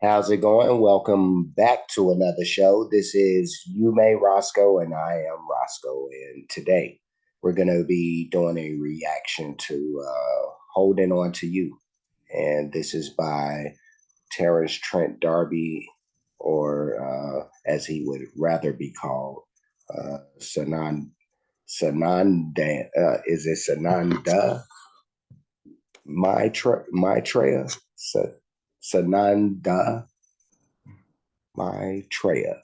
How's it going? Welcome back to another show. This is You May Roscoe, and I am Roscoe. And today we're going to be doing a reaction to Holding On to You. And this is by Terence Trent D'arby, or as he would rather be called, Sananda. Is it Sananda Maitreya? Sananda Maitreya.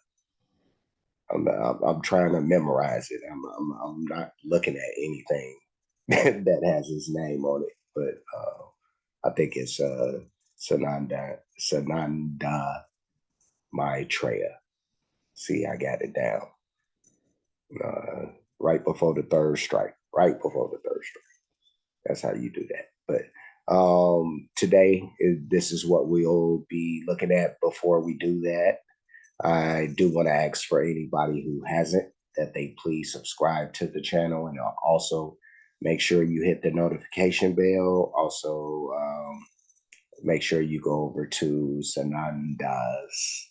I'm trying to memorize it. I'm not looking at anything that has his name on it, but I think it's Sananda Maitreya. See, I got it down. Uh, right before the third strike. Right before the third strike. That's how you do that. But today, this is what we'll be looking at. Before we do that, I do want to ask for anybody who hasn't that they please subscribe to the channel, and also make sure you hit the notification bell. Also, make sure you go over to Sananda's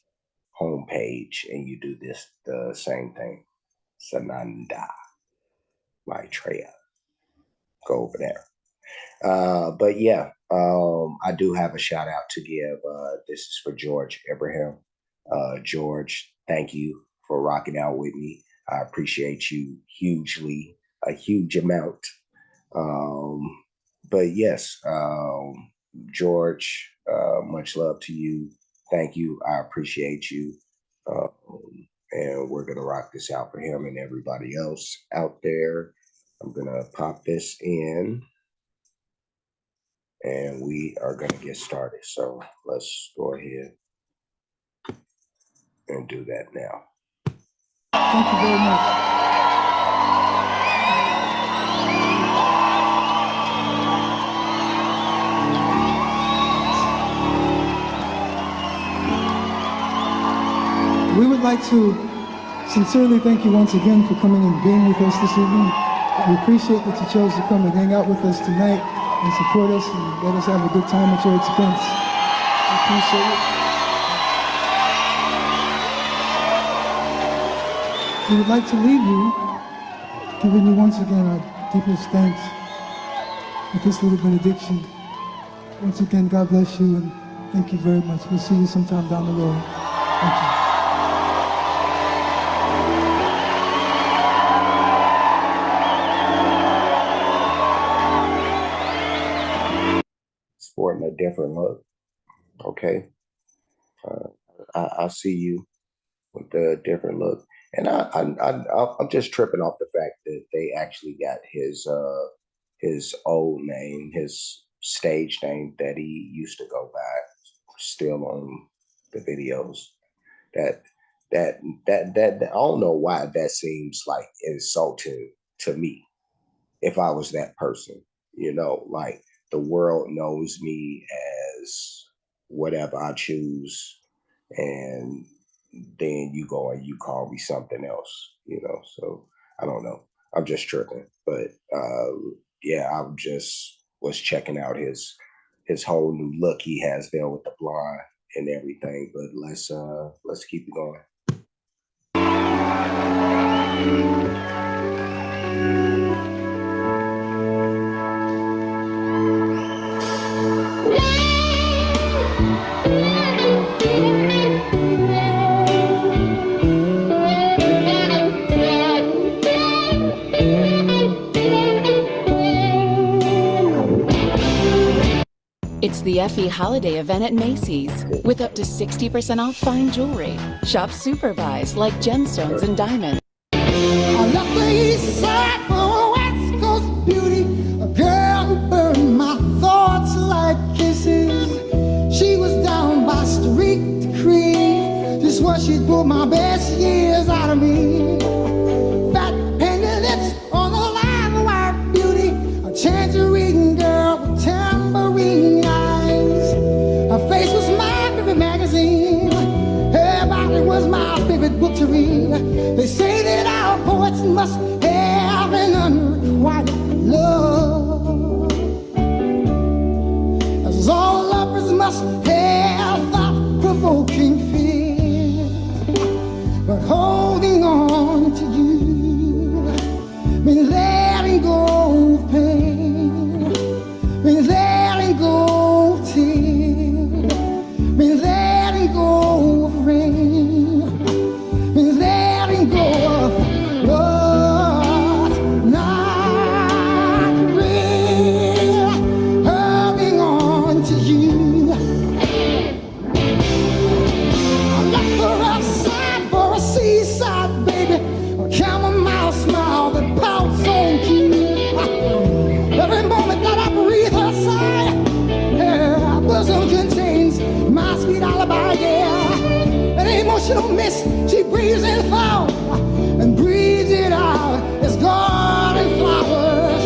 homepage and you do the same thing. Sananda Maitreya. Go over there. But yeah, I do have a shout out to give. This is for George Abraham. George, thank you for rocking out with me. I appreciate you hugely, a huge amount. Um, but yes, George, much love to you. Thank you. I appreciate you. And we're going to rock this out for him and everybody else out there. I'm going to pop this in and we are going to get started. So let's go ahead and do that now. Thank you very much. We would like to sincerely thank you once again for coming and being with us this evening. We appreciate that you chose to come and hang out with us tonight and support us and let us have a good time at your expense. We appreciate it. We would like to leave you giving you once again our deepest thanks with this little benediction. Once again, God bless you and thank you very much. We'll see you sometime down the road. Thank you. Sporting a different look. Okay. I see you with the different look. And I'm just tripping off the fact that they actually got his old name, his stage name that he used to go by, still on the videos. That that I don't know why that seems like insulting to me. If I was that person, like the world knows me as whatever I choose, and then you go and you call me something else. So I don't know. I'm just tripping. But yeah, I just was checking out his whole new look he has there with the blonde and everything. But let's keep it going. It's the Effie Holiday event at Macy's with up to 60% off fine jewelry. Shop Superbuys like gemstones and diamonds. I left the east side for a West Coast beauty, a girl who burned my thoughts like kisses. She was down by street decree, just what she'd pull my best years out of me. Fat painted lips on a live wire beauty, a tangerine girl with tambourine eyes. Her face was my favorite magazine, her body was my favorite book to read. They say that our poets must have an unrequited love, as all lovers must have the provoking fear, but holding on to you means letting go of pain, means letting go of tears, means letting go of rain, means letting go of what's not real, holding on to you. I left the rough side for a seaside, baby, a chamomile smile that pouts on you. Every moment that I breathe her sigh, her bosom contains my sweet alibi, yeah. An emotional mist she breathes in foul and breathes it out as garden flowers.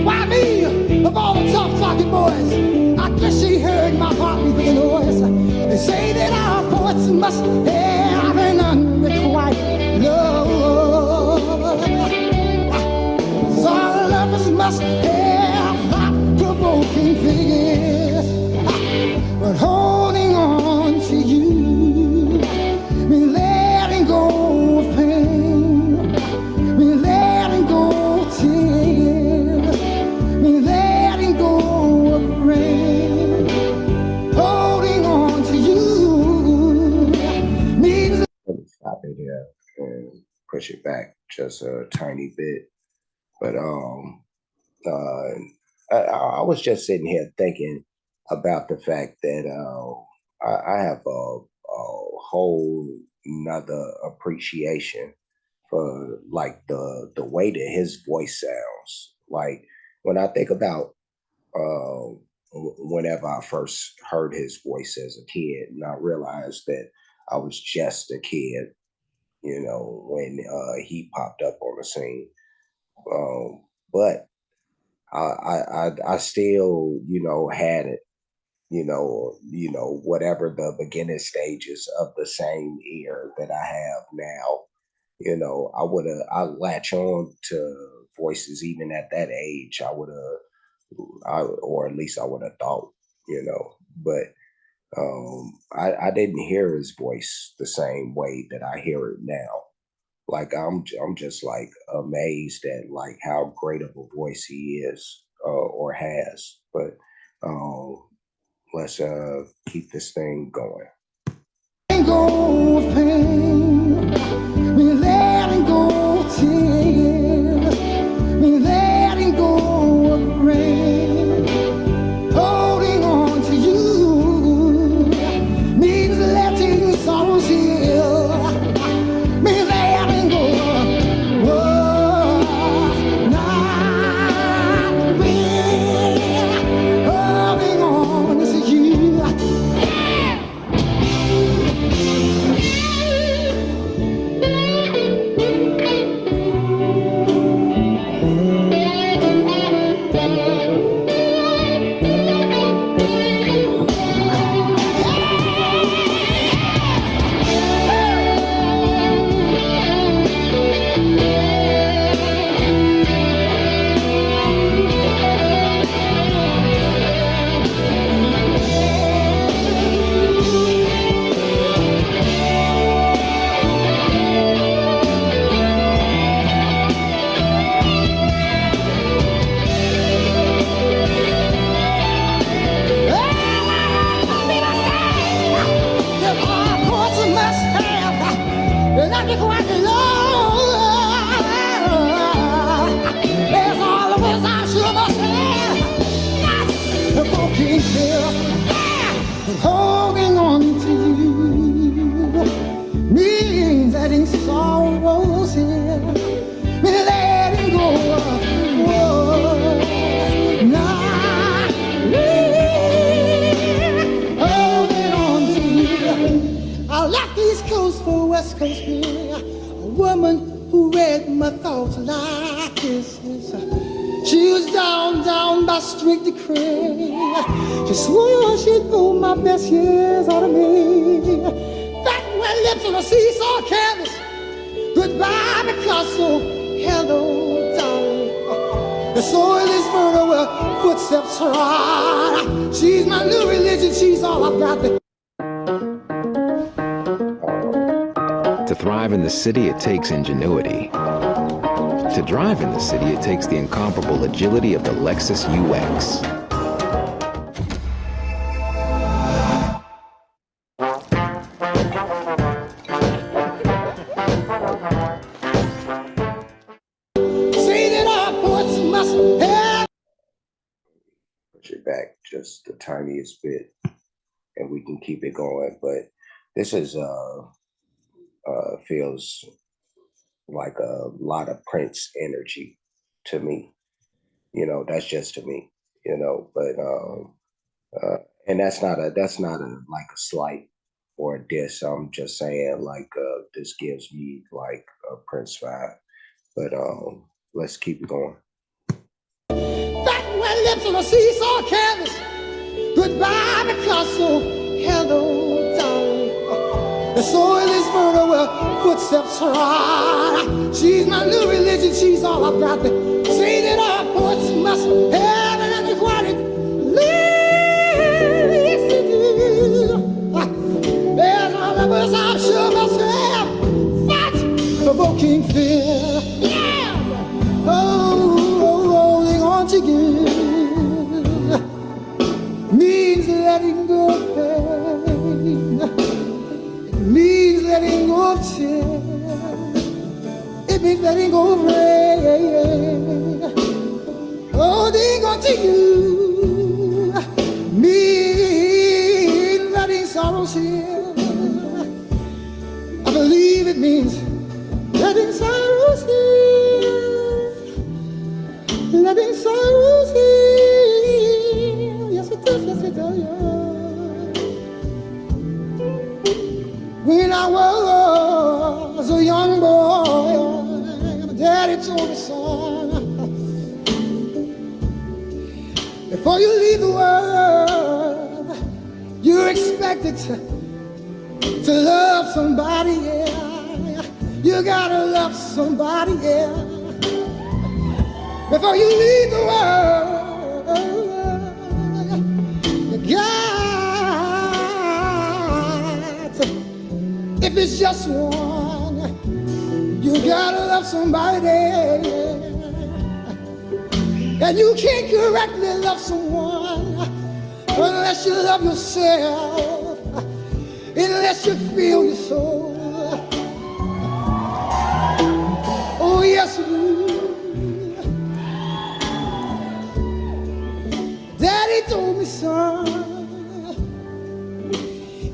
Why me, of all the tough talking boys? I guess she heard my heartbeat with the noise. They say that our poets must have an unrequited love. All lovers must have thought-provoking fears, but holding on to you means letting go of pain, means letting go of tears, means letting go of rain. Holding on to you means. Let me stop it here and push it back just a tiny bit. But I was just sitting here thinking about the fact that I have a whole nother appreciation for like the way that his voice sounds. Like when I think about whenever I first heard his voice as a kid, and I realized that I was just a kid, when he popped up on the scene. But I still, had it, whatever the beginning stages of the same ear that I have now. I latch on to voices even at that age. Or at least I would have thought, but I didn't hear his voice the same way that I hear it now. Like I'm just like amazed at like how great of a voice he is or has. But um, let's keep this thing going. Letting go of pain, me letting go of tears, me letting go of rain. Holding on to you means letting sorrows heal, me letting go of what's not real. Holding on to you. Holding on to you means letting sorrows in, me letting go of what's not real. Holding on to you. I left East Coast for West Coast beer. A woman who read my thoughts like this. She was down by strict decree. She swore she'd pull my best years out of me. Fat wet lips on a seesaw canvas. Goodbye Picasso, hello darling. The soil is fertile where footsteps trod. She's my new religion, she's all I've got. thrive in the city, it takes ingenuity. To drive in the city, it takes the incomparable agility of the Lexus UX. Push it back just the tiniest bit, and we can keep it going. But this is feels like a lot of Prince energy to me. That's just to me. But and that's not a like a slight or a diss. I'm just saying like this gives me like a Prince vibe. But let's keep it going. Back when lips on a seesaw canvas, goodbye Picasso, hello darling. The soil is fertile where footsteps ride. She's my new religion, she's all I've got. They say that our poets must have an unrequited live. Yes, they do. There's no lovers I'm sure must have thought-provoking fear. Yeah! Holding on to you means letting go of pain. It means letting go of tears. It means letting go of rain. Holding on to you means letting sorrows heal. I believe it means letting sorrows heal. Letting sorrows heal. Yes it does, yes it does, yeah. When I was a young boy, my daddy told me, son, before you leave the world, you're expected to love somebody, yeah. You gotta love somebody, yeah. Before you leave the world, you got to, if it's just one, you gotta love somebody, and you can't correctly love someone unless you love yourself, unless you feel your soul. Oh yes you do. Daddy told me, son,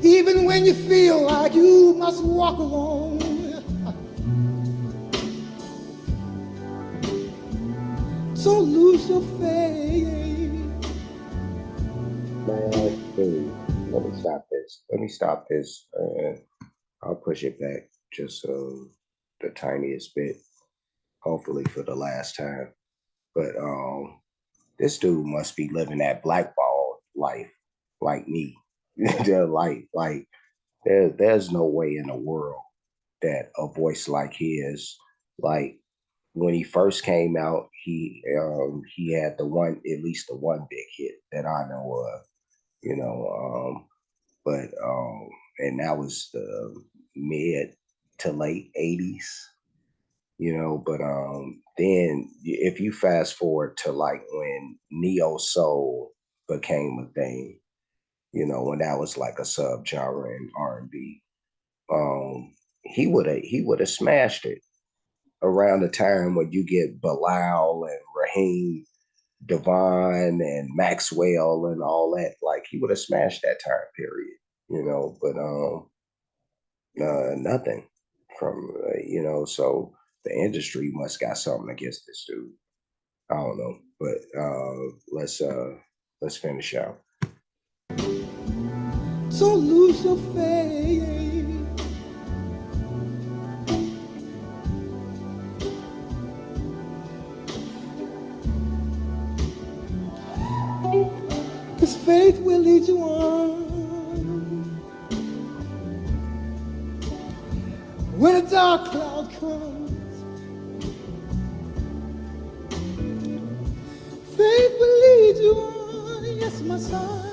even when you feel like you must walk alone, don't lose your faith. Man, please, let me stop this. Let me stop this. I'll push it back just the tiniest bit, hopefully for the last time. But this dude must be living that blackball life like me. like there's no way in the world that a voice like his, like when he first came out, he had at least the one big hit that I know of, but and that was the mid to late 80s, but then if you fast forward to like when neo soul became a thing, when that was like a subgenre in R&B, he would have smashed it around the time when you get Bilal and Raheem Devon and Maxwell and all that. Like he would have smashed that time period, but nothing from so the industry must got something against this dude. I don't know, but let's finish out. So lose your faith. Cause faith will lead you on. When a dark cloud comes, faith will lead you on. Yes, my son.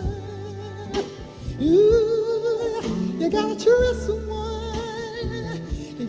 You gotta trust someone. You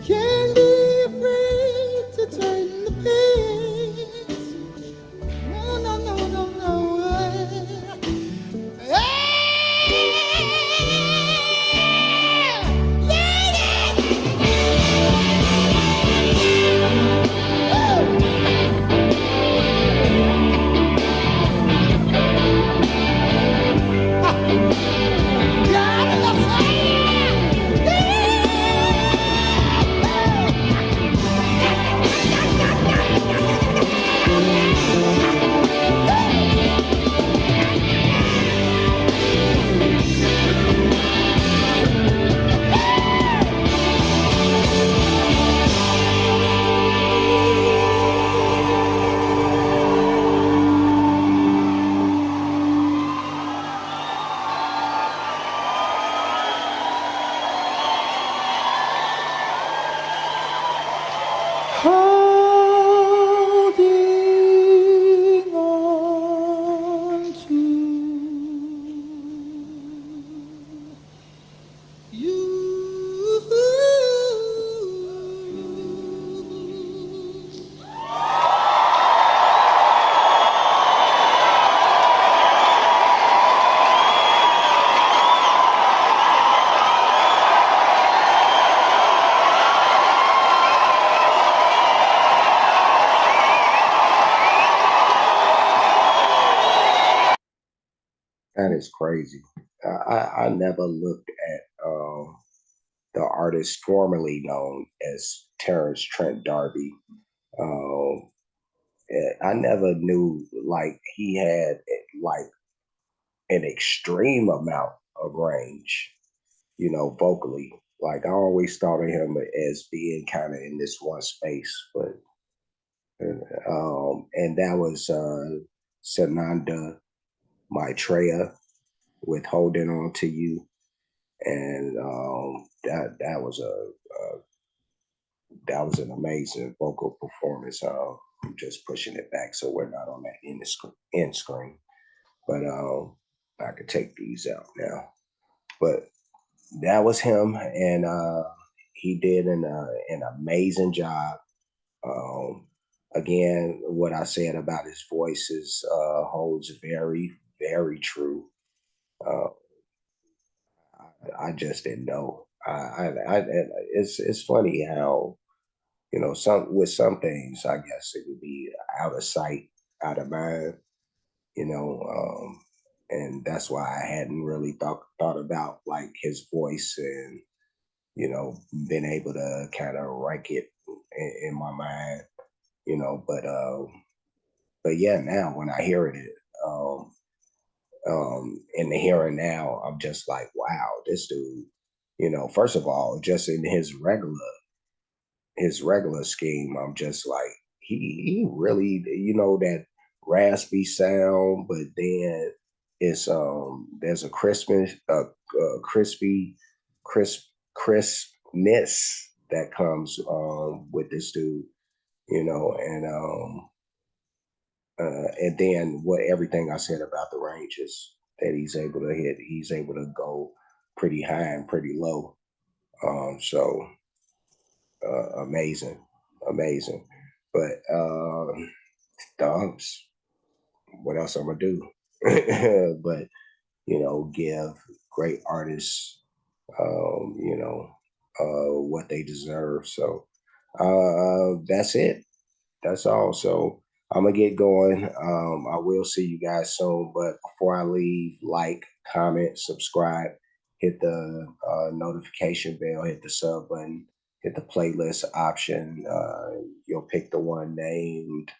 is crazy. I never looked at the artist formerly known as Terence Trent D'arby. Um, I never knew like he had like an extreme amount of range, vocally. Like I always thought of him as being kind of in this one space, but and that was Sananda Maitreya with "Holding On to You," and that was an amazing vocal performance. I'm just pushing it back so we're not on that end screen, but I could take these out now. But that was him, and he did an amazing job. Um, Again, what I said about his voice holds very, very true. Uh, I just didn't know. It's funny how some things I guess it would be out of sight, out of mind. You know, and that's why I hadn't really thought about like his voice and been able to kind of rank it in my mind. But yeah, now when I hear it, um, in the here and now, I'm just like, wow, this dude. First of all, just in his regular scheme, I'm just like, he really, that raspy sound, but then it's there's a crispy, crispness that comes with this dude, and then what everything I said about the ranges that he's able to hit, he's able to go pretty high and pretty low. So amazing, amazing. But Dunks, what else I'm gonna do? But give great artists, what they deserve. So that's it. That's all. So I'm gonna get going. I will see you guys soon. But before I leave, like, comment, subscribe, hit the notification bell, hit the sub button, hit the playlist option. You'll pick the one named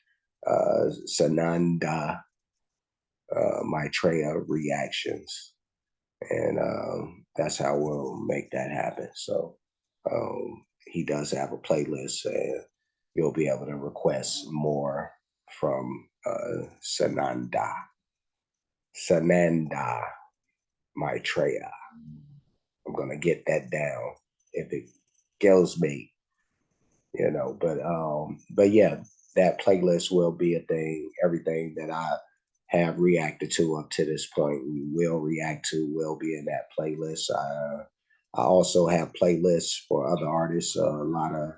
Sananda Maitreya reactions, and that's how we'll make that happen. So he does have a playlist, and you'll be able to request more from Sananda Maitreya. I'm gonna get that down if it kills me, but yeah, that playlist will be a thing. Everything that I have reacted to up to this point, we will react to, will be in that playlist. I also have playlists for other artists, a lot of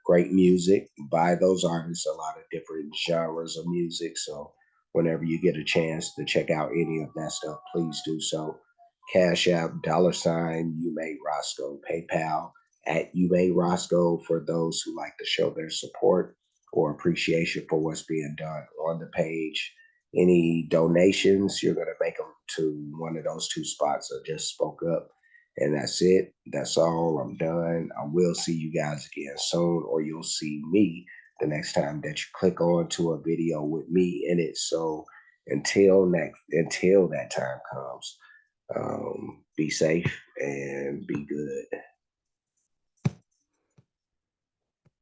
great music by those artists, a lot of different genres of music. So whenever you get a chance to check out any of that stuff, please do so. Cash App, $ you made Roscoe, PayPal at You Made Roscoe for those who like to show their support or appreciation for what's being done on the page. Any donations, you're going to make them to one of those two spots I just spoke up. And that's it. That's all. I'm done. I will see you guys again soon, or you'll see me the next time that you click on to a video with me in it. So until that time comes, be safe and be good.